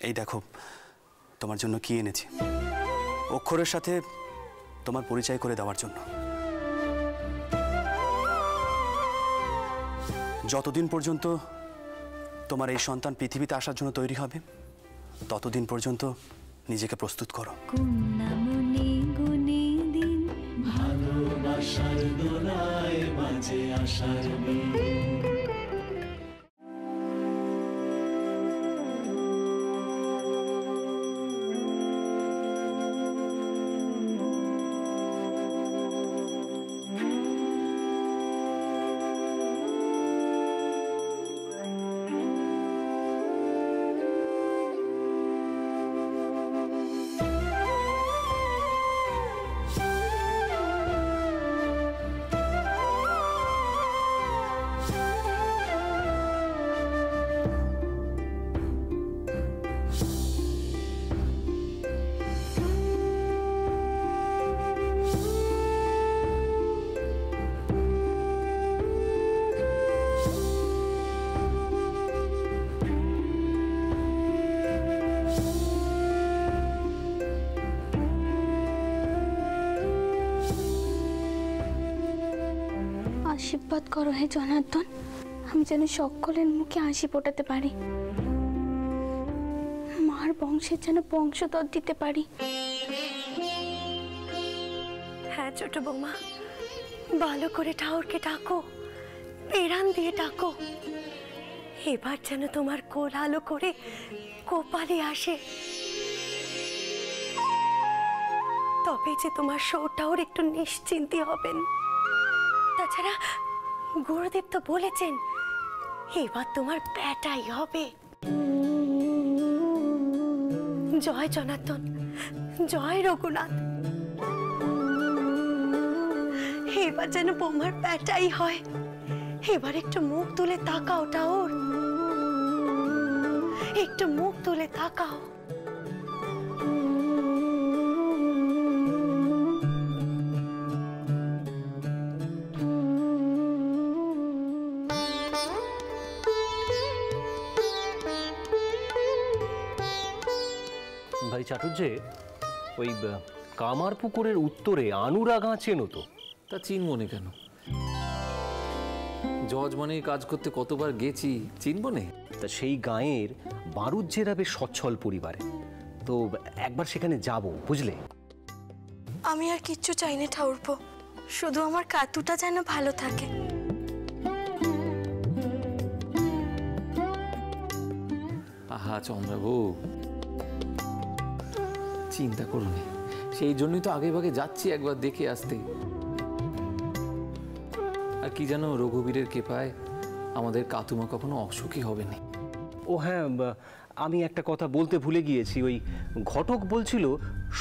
এই দেখো তোমার জন্য কি এনেছি, অক্ষরের সাথে তোমার পরিচয় করে দেওয়ার জন্য। যতদিন পর্যন্ত তোমার এই সন্তান পৃথিবীতে আসার জন্য তৈরি হবে ততদিন পর্যন্ত নিজেকে প্রস্তুত করো। ভালোবাসার দোলায় বাজে আশার আশীর্বাদ করো হে জনার্দন, আমি যেন সকলের মুখে হাসি ফোটাতে পারি, মার বংশের যেন বংশধর দিতে পারি। হ্যাঁ ছোট বৌমা, ভালো করে ঠাকুরকে ডাকো, পেরান দিয়ে ডাকো, এবার যেন তোমার কোল আলো করে কপালে আসে, তবে যে তোমার সৌটাও একটু নিশ্চিন্তি হবেন। তাছাড়া গুরুদেব তো বলেছেন এবার তোমার বেটাই হবে। জয় জনার্দন, জয় রঘুনাথ, এবার যেন বৌমার বেটাই হয়। এবার একটু মুখ তুলে তাকাও ঠাকুর, একটু মুখ তুলে তাকাও। ভাই চাটুর্যে, ওই কামার পুকুরের উত্তরে আনুরা গাঁ চেনো তো? তা চিনব না কেন, জজ মানে কাজ করতে কতবার গেছি, চিনব না? তা সেই গাঁয়ের বারুজ্জেরা বেশ সচ্ছল পরিবারে, তো একবার সেখানে যাব, বুঝলে? আমি আর কিচ্ছু চাই না ঠাকুরপো, শুধু আমার কাতুটা যেন ভালো থাকে। আহা চন্দ্রবাবু, চিন্তা করুন, সেই জন্যই তো আগে ভাগে যাচ্ছি একবার দেখে আসতে। আর কি জানো, রঘুবীরের কৃপায় আমাদের কাতুমা কখনো অসুখী হবে না। ও হ্যাঁ, আমি একটা কথা বলতে ভুলে গিয়েছি, ওই ঘটক বলছিল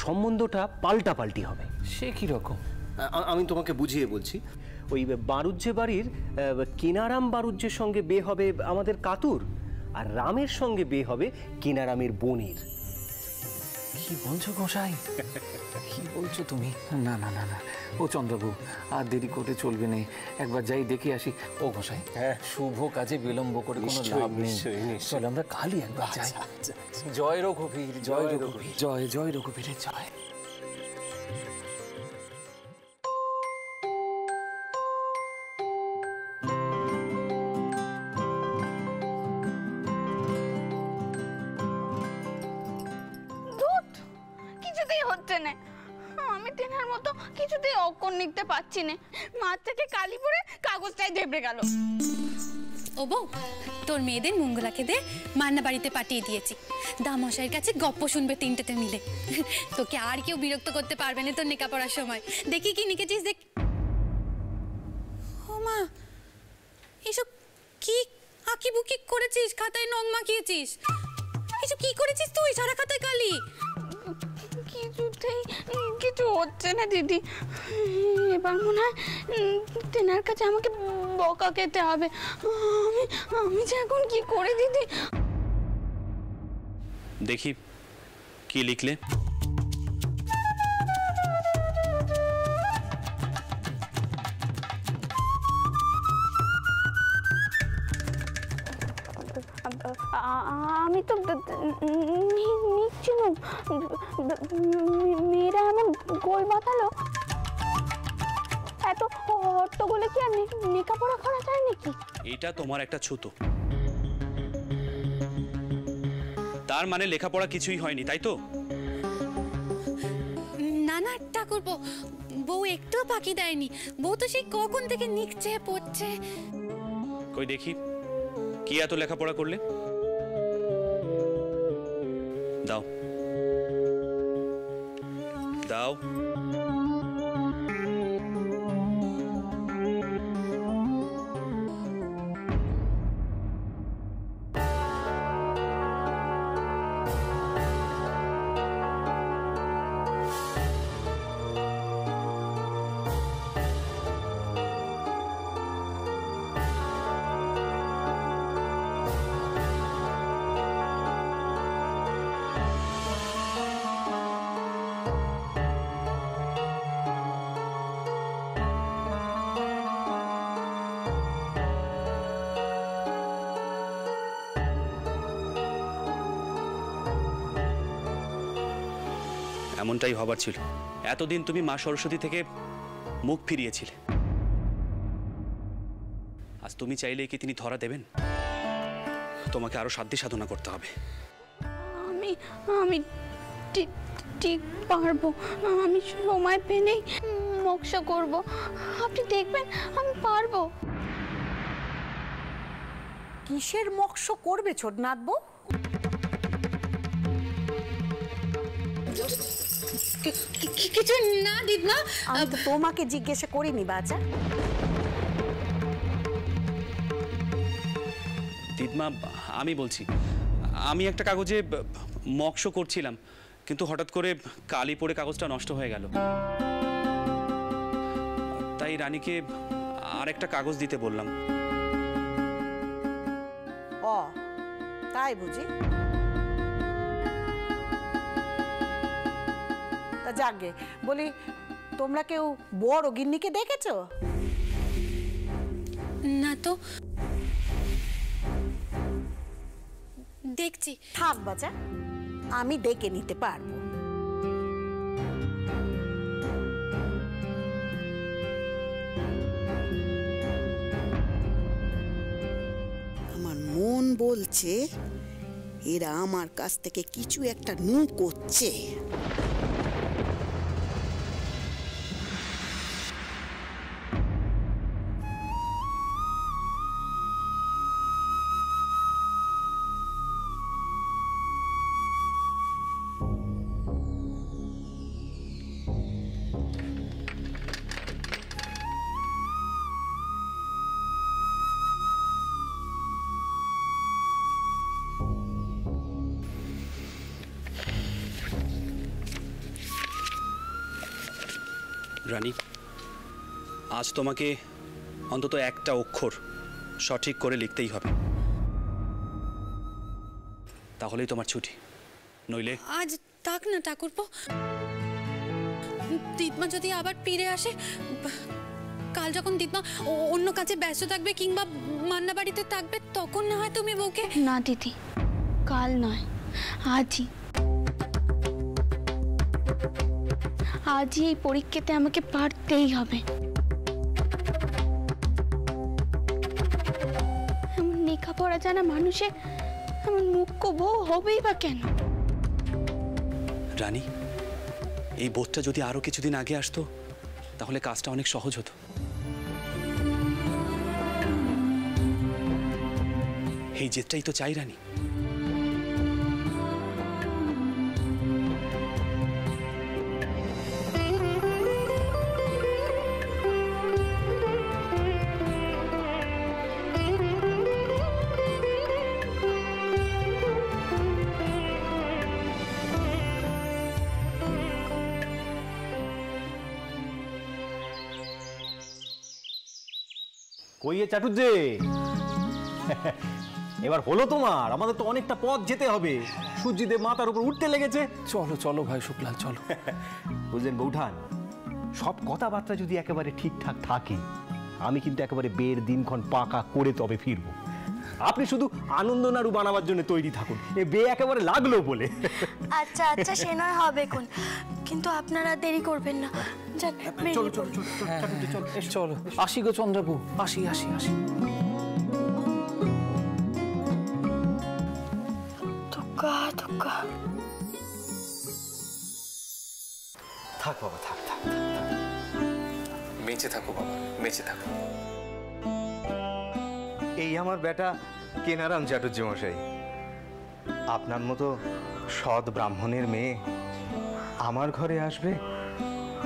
সম্বন্ধটা পাল্টাপাল্টি হবে। সে কি রকম? আমি তোমাকে বুঝিয়ে বলছি। ওই বারুজ্জে বাড়ির কিনারাম বারুজ্জের সঙ্গে বিয়ে হবে আমাদের কাতুর, আর রামের সঙ্গে বিয়ে হবে কিনারামের বোনের। কি বলছো গোসাই, কি বলছো তুমি? না না না না, ও চন্দ্রবাবু আর দেরি করতে চলবে না, একবার যাই দেখে আসি। ও গোসাই, হ্যাঁ, শুভ কাজে বিলম্ব করে কোনো লাভ নেই, চল আমরা কালই একবার যাই। জয় রঘুবীর, জয় রঘুবীর, জয় জয় রঘুবীরের জয়। আমি তেনার মতো কিছুতেই অক্ষর লিখতে পারছি না, মাঠ থেকে কালি পড়ে কাগজটাই দেবড়ে গেল। ও বউ, তোর মেয়েদের মঙ্গলাকে দে মান্না বাড়িতে পাঠিয়ে দিয়েছি, দামশাইয়ের কাছে গপ্প শুনবে তিনটেতে মিলে। তোকে আর কেউ বিরক্ত করতে পারবে না তোর নেকা পড়ার সময়। দেখি কি লিখেছিস, দেখ। ও মা, এসব কি আঁকিবুকি করেছিস? খাতায় রং মাখিয়েছিস? এসব কি করেছিস তুই? সারা খাতায় কালি। কিছুতেই কিছু হচ্ছে না দিদি, এবার মনে হয় তেনার কাছে আমাকে বকা খেতে হবে। আমি যে এখন কি করে দিদি? দেখি কি লিখলে। আমি তো নিচ্ছি না। মেয়েরা এমন গোল বাঁধালো, এত হট্টগোলে কি আর লেখাপড়া করা যায় নাকি? এটা তোমার একটা ছুতো, তার মানে লেখাপড়া কিছুই হয়নি, তাই তো? না না ঠাকুরপো, বউ একটুও ফাঁকি দেয়নি। বউ তো সেই কখন থেকে নিচ্ছে পড়ছে। কই দেখি, কি এত লেখাপড়া করলে? দাও দাও। এমনটাই হবার ছিল। এতদিন তুমি মা সরস্বতী থেকে মুখ ফিরিয়েছিলে, আজ তুমি চাইলে কি তিনি ধরা দেবেন? তোমাকে আরো সাধ্য সাধনা করতে হবে। আমি আমি ঠিক ঠিক পারবো। আমি সময় পেলেই মোক্ষ করব। আপনি দেখবেন আমি পারবো। কিসের মোক্ষ করবে ছোটনাথ বউ? কিছু না দিদমা। আমি তো তোমাকে জিজ্ঞাসা করিনি বাচ্চা। দিদমা, আমি বলছি, আমি একটা কাগজে মক্স করছিলাম, কিন্তু হঠাৎ করে কালি পড়ে কাগজটা নষ্ট হয়ে গেল। তাই রানীকে আরেকটা কাগজ দিতে বললাম। ও তাই বুঝি? তা যাকগে, বলি তোমরা কেউ বড় গিন্নিকে দেখেছো? না তো, দেখছি। থাক বাচ্চা, আমি ডেকে নিতে পারবো। আমার মন বলছে এরা আমার কাছ থেকে কিছু একটা নু করছে। রানী, আজ তোমাকে অন্তত একটা অক্ষর সঠিক করে লিখতেই হবে, তাহলেই তোমার ছুটি। নইলে আজ থাক না ঠাকুরপো, দিদমা যদি আবার ফিরে আসে, কাল যখন দিদমা অন্য কাজে ব্যস্ত থাকবে কিংবা মান্না বাড়িতে থাকবে, তখন না হয় তুমি বউকে। না দিদি, কাল নয়, আজই। আজই এই পরীক্ষাতে আমাকে পারতেই হবে। এমন লেখাপড়া জানা মানুষে এমন মুখ্য বউ হবেই বা কেন? রানী, এই বোধটা যদি আরো কিছুদিন আগে আসতো, তাহলে কাজটা অনেক সহজ হতো। এই জেদটাই তো চাই রানী। কইয়ে চাটুর্যে, এবার হলো তোমার? আমাদের তো অনেকটা পথ যেতে হবে। সূর্যদেব মাথার উপর উঠতে লেগেছে। চলো চলো ভাই শুক্লাল, চলো। বুঝলেন বৌঠান, সব কথাবার্তা যদি একেবারে ঠিকঠাক থাকে, আমি কিন্তু একেবারে বের দিনক্ষণ পাকা করে তবে ফিরবো। আপনি শুধু আনন্দ নাড়ু বানাবার জন্য তৈরি থাকুন, এ বে একেবারে লাগলো বলে। আচ্ছা আচ্ছা, সে নয় হবে কোন, কিন্তু আপনারা দেরি করবেন না। যান, চলো চলো চলো চলো চলো আসি গো চন্দ্রবাবু, আসি আসি আসি। ধুক্কা ধুক্কা। থাক বাবা, থাক থাক। বেঁচে থাকো বাবা, বেঁচে থাকো। এই আমার বেটা কেনারাম চাটুর্য মশাই, আপনার মতো সৎ ব্রাহ্মণের মেয়ে আমার ঘরে আসবে,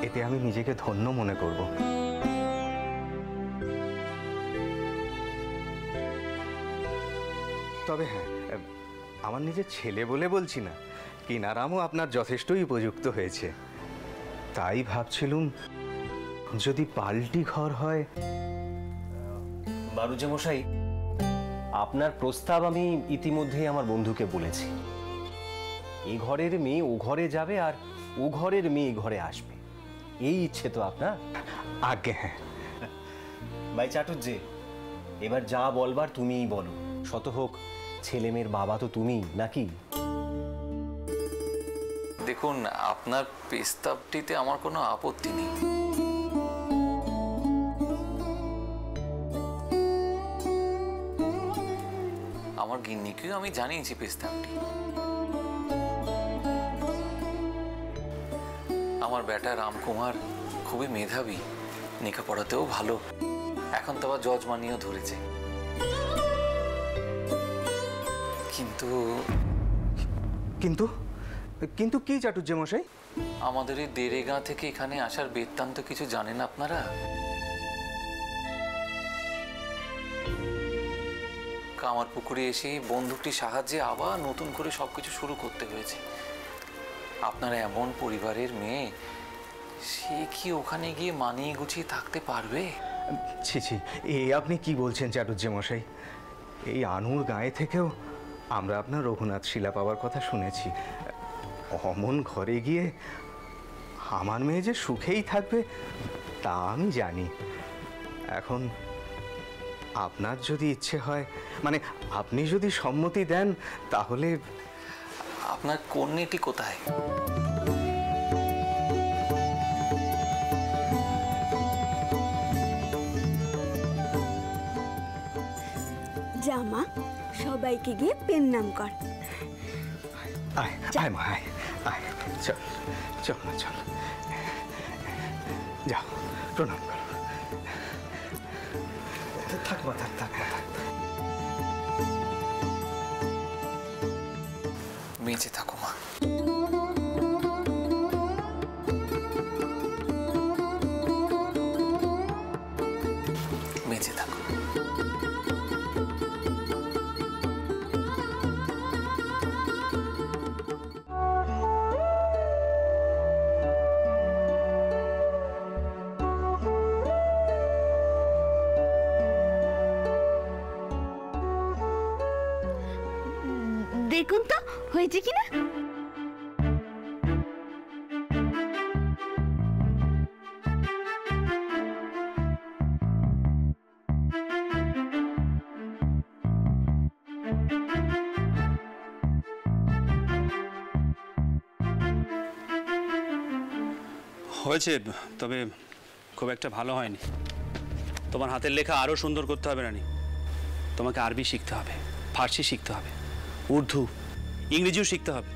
এতে আমি নিজেকে ধন্য মনে করব। তবে হ্যাঁ, আমার নিজের ছেলে বলে বলছি না, কেনারামও আপনার যথেষ্টই উপযুক্ত হয়েছে। তাই ভাবছিলুম যদি পাল্টি ঘর হয়। বারুজ্জে মশাই, আপনার প্রস্তাব আমি ইতিমধ্যেই আমার বন্ধুকে বলেছি। এই ঘরের মেয়ে ও ঘরে যাবে, আর ও ঘরের মেয়ে এই ঘরে আসবে, এই ইচ্ছে তো আপনার? আগে হ্যাঁ। ভাই চাটুর্যে, এবার যা বলবার তুমিই বলো। শত হোক ছেলে মেয়ের বাবা তো তুমি, নাকি? দেখুন, আপনার প্রস্তাবটিতে আমার কোনো আপত্তি নেই। আমার গিন্নিকেও আমি জানিয়েছি প্রস্তাবটি। আমার বেটা রামকুমার খুবই মেধাবী, লেখাপড়াতেও ভালো, এখন তো আবার জজমানিও ধরেছে। কিন্তু কিন্তু কিন্তু কি চাটুর্য মশাই? আমাদের এই দেরেগাঁ থেকে এখানে আসার বৃত্তান্ত কিছু জানেন আপনারা? কামারপুকুরে এসে বন্দুকটির সাহায্যে আবার নতুন করে সবকিছু শুরু করতে হয়েছে। আপনারা এমন পরিবারের মেয়ে, সে কি ওখানে গিয়ে মানিয়ে গুছিয়ে থাকতে পারবে? ছি ছি, এই আপনি কি বলছেন চাটুর্য মশাই? এই আনুর গায়ে থেকেও আমরা আপনার রঘুনাথ শিলা পাওয়ার কথা শুনেছি। অমন ঘরে গিয়ে আমার মেয়ে যে সুখেই থাকবে তা আমি জানি। এখন আপনার যদি ইচ্ছে হয়, মানে আপনি যদি সম্মতি দেন, তাহলে। আপনার কন্যাটি কোথায়? জামা, সবাইকে গিয়ে পেন নাম কর। আয় আয় মা, আয় আয়, চল চল না, চল, যাও প্রণাম করো। থাক মা, থাক থাক মা, থাক। বেঁচে থাকো মা। বেঁচে থাকো। দেখুন তো হয়েছে কিনা। হয়েছে, তবে খুব একটা ভালো হয়নি। তোমার হাতের লেখা আরও সুন্দর করতে হবে রানী। তোমাকে আরবি শিখতে হবে, ফার্সি শিখতে হবে, উর্দু, ইংরেজিও শিখতে হবে।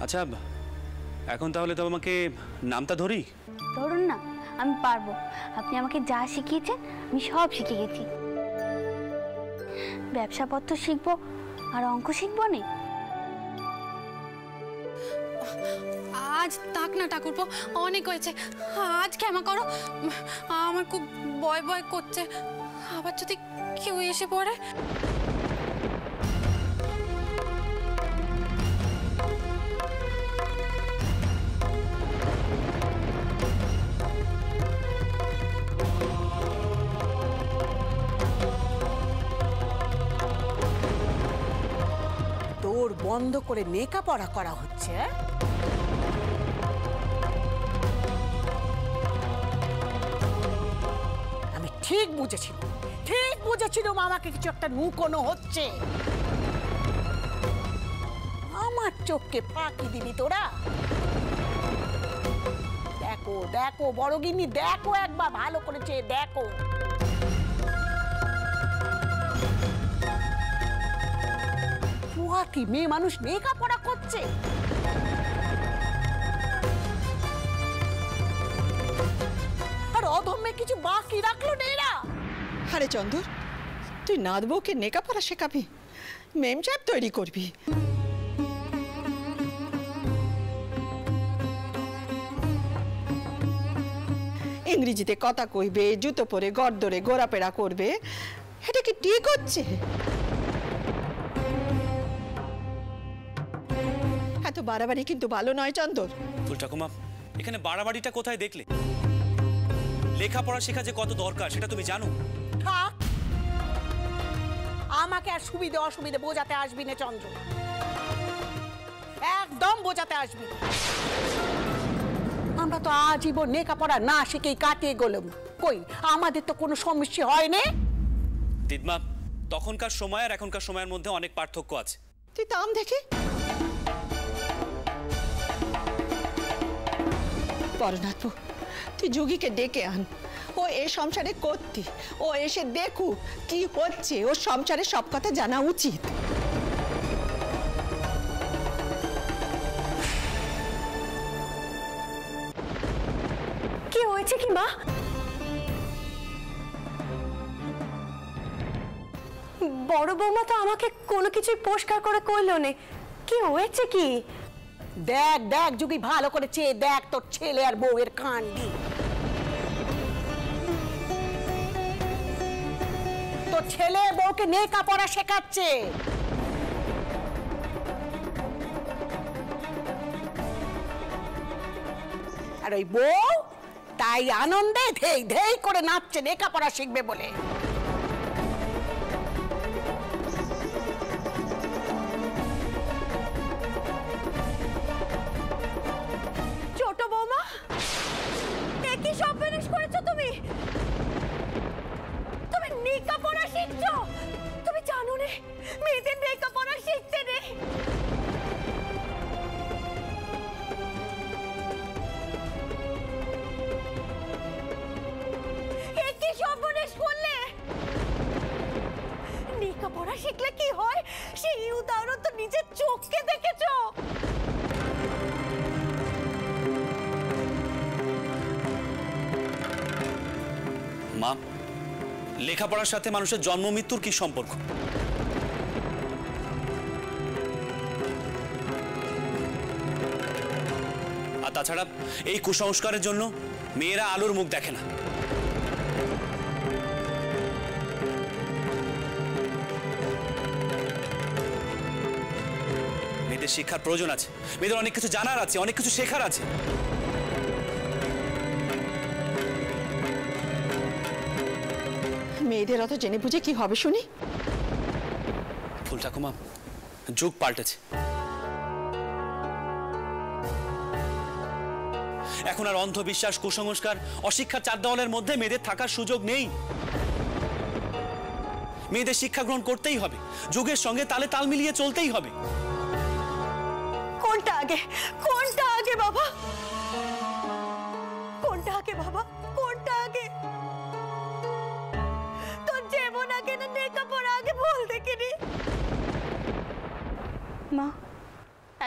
আচ্ছা, এখন তাহলে তোমাকে নামটা ধরি? ধরুন না, আমি পারবো। আপনি আমাকে যা শিখিয়েছেন আমি সব শিখে গেছি। ব্যবসাপত্র শিখবো আর অঙ্ক শিখবো না। আজ তাক না ঠাকুরপো, অনেক হয়েছে, আজ ক্ষমা করো। আমার খুব ভয় ভয় করছে, আবার যদি কেউ এসে পড়ে। তোর বন্ধ করে লেখাপড়া করা হচ্ছে? আমি ঠিক বুঝেছিলাম ঠিক বুঝেছিলাম আমাকে কিছু একটা লুকোনো হচ্ছে। আমার চোখকে ফাঁকি দিবি তোরা? দেখো দেখো বড় গিন্নি, দেখো একবার ভালো করে চেয়ে দেখো। কি মেয়ে মানুষ লেখাপড়া করছে, আর অধমে কিছু বাকি রাখলো না এরা। আরে চন্দর, তুই নাত বউকে লেখাপড়া শেখাবি, মেম সাহেব তৈরি করবি? ইংরেজিতে কথা কইবে, জুতো পরে গড়দরে ঘোরাফেরা করবে, এটা কি ঠিক হচ্ছে? এত বাড়াবাড়ি কিন্তু ভালো নয় চন্দর। ফুল ঠাকুমা, এখানে বাড়াবাড়িটা কোথায় দেখলে? লেখাপড়া শেখা যে কত দরকার সেটা তুমি জানো? থাক, আমাকে আর সুবিধে অসুবিধে বোঝাতে আসবি না চন্দ্র, একদম বোঝাতে আসবি না। আমরা তো আজীবন লেখাপড়া না শিখেই কাটিয়ে গেলাম, কই আমাদের তো কোনো সমস্যা হয় না। দিদমা, তখনকার সময় আর এখনকার সময়ের মধ্যে অনেক পার্থক্য আছে। তুই তাম দেখি পরনাথপু, তুই যোগীকে ডেকে আন, ও এ সংসারে করতি, ও এসে দেখু কি হচ্ছে, ও সংসারে সব কথা জানা উচিত। কি হয়েছে কি মা? বড় বৌমা তো আমাকে কোনো কিছুই পরিষ্কার করে কইলো না, কি হয়েছে কি? দেখ দেখ যুগি, ভালো করে চেয়ে দেখ তোর ছেলে আর বউয়ের কাণ্ডি। তোর ছেলে বউকে লেখাপড়া শেখাচ্ছে, আর ওই বউ তাই আনন্দে ধেই ধেই করে নাচছে লেখাপড়া শিখবে বলে। ছোট বৌমা, কি সব ম্যানেজ করেছো তুমি? তুমি লেখাপড়া শিখছো? তুমি জানো না মেয়েদের লেখাপড়া শিখতে নেই? কি সব ম্যানেজ করলে? লেখাপড়া শিখলে কি হয় সেই উদাহরণ তো নিজের চোখকে দেখেছো। মা, লেখাপড়ার সাথে মানুষের জন্ম মৃত্যুর কি সম্পর্ক? আর তাছাড়া এই কুসংস্কারের জন্য মেয়েরা আলোর মুখ দেখে না। মেয়েদের শিক্ষার প্রয়োজন আছে, মেয়েদের অনেক কিছু জানার আছে, অনেক কিছু শেখার আছে। মেয়েদের অত জেনে বুঝে কি হবে শুনি? ফুল ঠাকুমা, যুগ পাল্টেছে, এখন আর অন্ধবিশ্বাস, কুসংস্কার, অশিক্ষার চার দেওয়ালের মধ্যে মেয়েদের থাকার সুযোগ নেই। মেয়েদের শিক্ষা গ্রহণ করতেই হবে, যুগের সঙ্গে তালে তাল মিলিয়ে চলতেই হবে। কোনটা আগে, কোনটা আগে বাবা, কোনটা আগে বাবা, কোনটা আগে? তোর জীবন আগে না লেখাপড়া আগে বল দেখিনি? মা,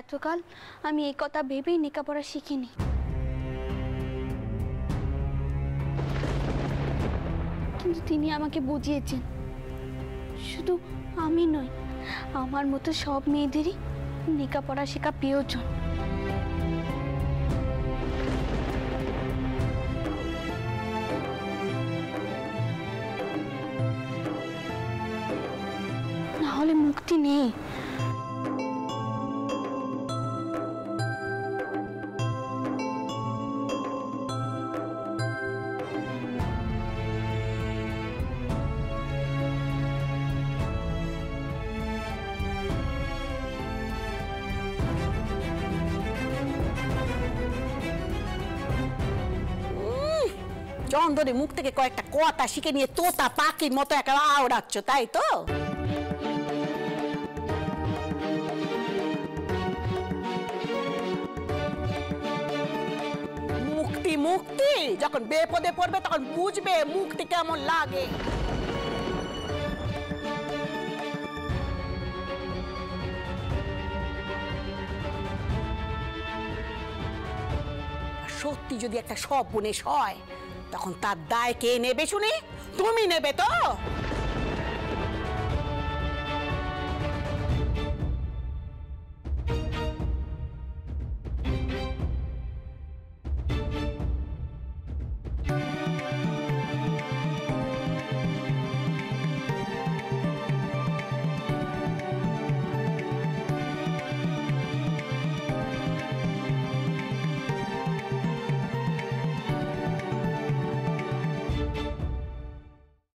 এতকাল আমি এই কথা ভেবেই লেখাপড়া শিখিনি। কিন্তু তিনি আমাকে বুঝিয়েছেন, শুধু আমি নই, আমার মতো সব মেয়েদেরই লেখাপড়া শেখা প্রয়োজন। না হলে মুক্তি নেই। চন্দনের মুখ থেকে কয়েকটা কথা শিখে নিয়ে তোতা পাখির মতো একটা আওড়াচ্ছ, তাই তো? মুক্তি মুক্তি যখন বেপদে পড়বে তখন বুঝবে মুক্তি কেমন লাগে। সত্যি যদি একটা সব বনেশ হয় তখন তার দায় কে নেবে শুনি? তুমি নেবে তো?